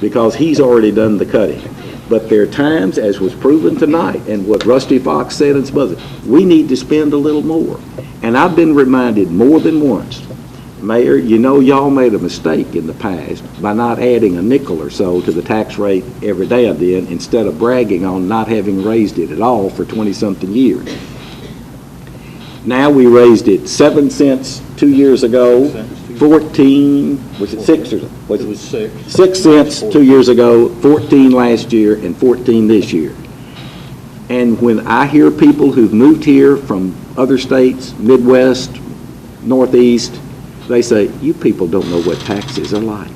because he's already done the cutting. But there are times, as was proven tonight, and what Rusty Fox said in Smother, we need to spend a little more. And I've been reminded more than once, Mayor, you know y'all made a mistake in the past by not adding a nickel or so to the tax rate every day and then, instead of bragging on not having raised it at all for 20-something years. Now we raised it 7 cents 2 years ago, 14, was it 6 or was it? It was 6. 6 cents 2 years ago, 14 last year, and 14 this year. And when I hear people who've moved here from other states, Midwest, Northeast, they say, you people don't know what taxes are like.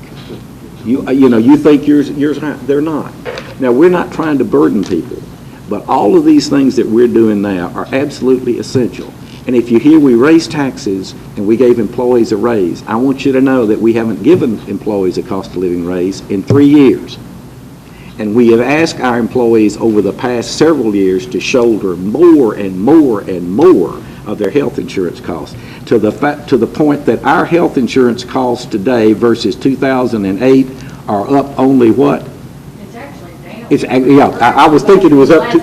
You think yours high. They're not. Now, we're not trying to burden people, but all of these things that we're doing now are absolutely essential. And if you hear we raised taxes and we gave employees a raise, I want you to know that we haven't given employees a cost of living raise in 3 years. And we have asked our employees over the past several years to shoulder more and more and more of their health insurance costs, to the point that our health insurance costs today versus 2008 are up only what? It's actually Yeah, down. I was thinking it was up to,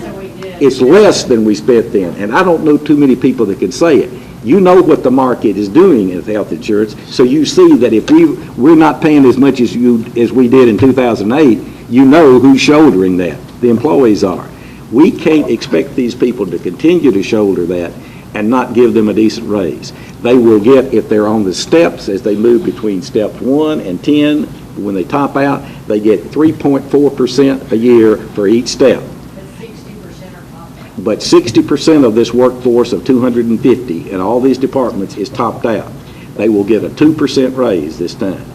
It's less than we spent then, and I don't know too many people that can say it. You know what the market is doing with health insurance, so you see that if we're not paying as much as we did in 2008, you know who's shouldering that. The employees are. We can't expect these people to continue to shoulder that and not give them a decent raise. They will get, if they're on the steps, as they move between step 1 and 10, when they top out, they get 3.4% a year for each step. But 60% of this workforce of 250 in all these departments is topped out. They will get a 2% raise this time.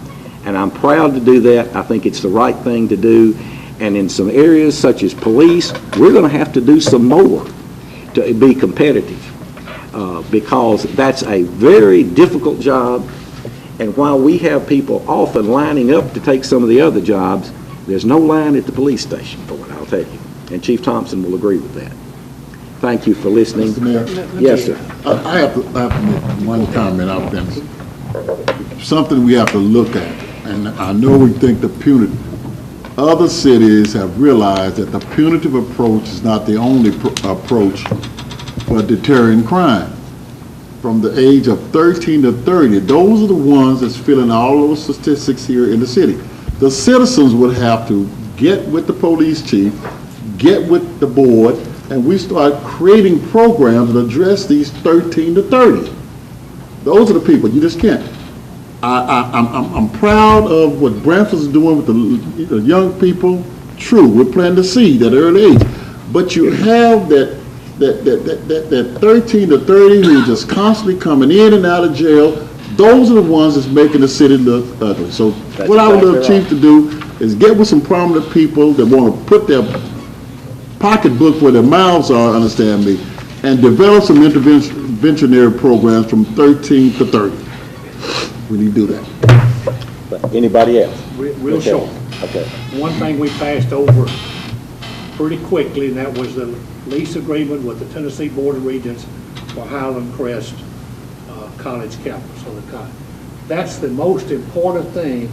And I'm proud to do that. I think it's the right thing to do. And in some areas such as police, we're going to have to do some more to be competitive because that's a very difficult job. And while we have people often lining up to take some of the other jobs, there's no line at the police station for it, I'll tell you. And Chief Thompson will agree with that. Thank you for listening. Mr. Mayor? Yes, sir. I have to make one comment out there. Something we have to look at, and I know we think the punitive. Other cities have realized that the punitive approach is not the only approach for deterring crime. From the age of 13 to 30, those are the ones that's filling all those statistics here in the city. The citizens would have to get with the police chief, get with the board, and we start creating programs that address these 13 to 30. Those are the people, you just can't. I'm proud of what Brantford's doing with the young people. True, we're planting the seed at an early age. But you have that 13 to 30 who are just constantly coming in and out of jail. Those are the ones that's making the city look ugly. So what I would love Chief to do is get with some prominent people that want to put their pocketbook where their mouths are, understand me, and develop some interventionary programs from 13 to 30. We need to do that. But anybody else? Real short. Okay. One thing we passed over pretty quickly, and that was the lease agreement with the Tennessee Board of Regents for Highland Crest College campus on the college. That's the most important thing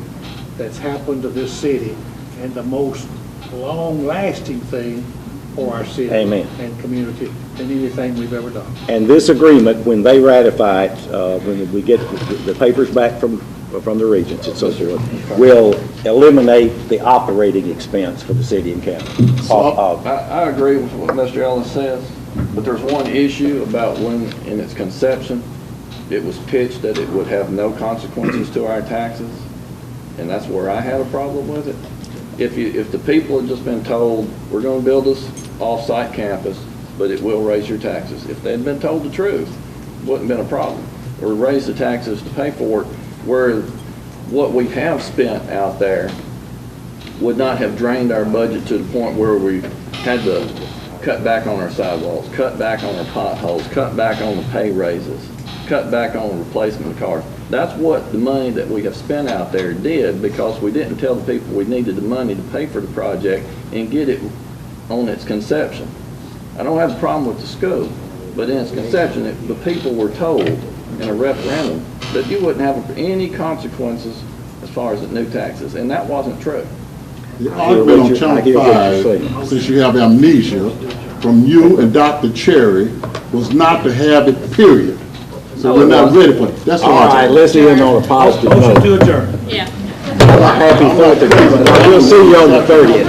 that's happened to this city and the most long-lasting thing for our city Amen. And community than anything we've ever done. And this agreement, when they ratify it, when we get the papers back from the regents and so forth, will eliminate the operating expense for the city and county. I agree with what Mr. Ellis says, but there's one issue about when, in its conception, it was pitched that it would have no consequences to our taxes, and that's where I had a problem with it. If the people had just been told, we're going to build this off-site campus, but it will raise your taxes. If they had been told the truth, it wouldn't have been a problem. Or raise the taxes to pay for it, where what we have spent out there would not have drained our budget to the point where we had to cut back on our sidewalks, cut back on our potholes, cut back on the pay raises, cut back on replacement of cars. That's what the money that we have spent out there did, because we didn't tell the people we needed the money to pay for the project and get it on its conception. I don't have a problem with the school, but in its conception, the people were told in a referendum that you wouldn't have any consequences as far as the new taxes, and that wasn't true. The argument on Channel 5, since you have amnesia, from you and Dr. Cherry, was not to have it, period. So we're not ready for it. That's all right, let's end on a positive note. Motion to adjourn. Yeah. Have a happy 4th of July. We'll see you on the 30th.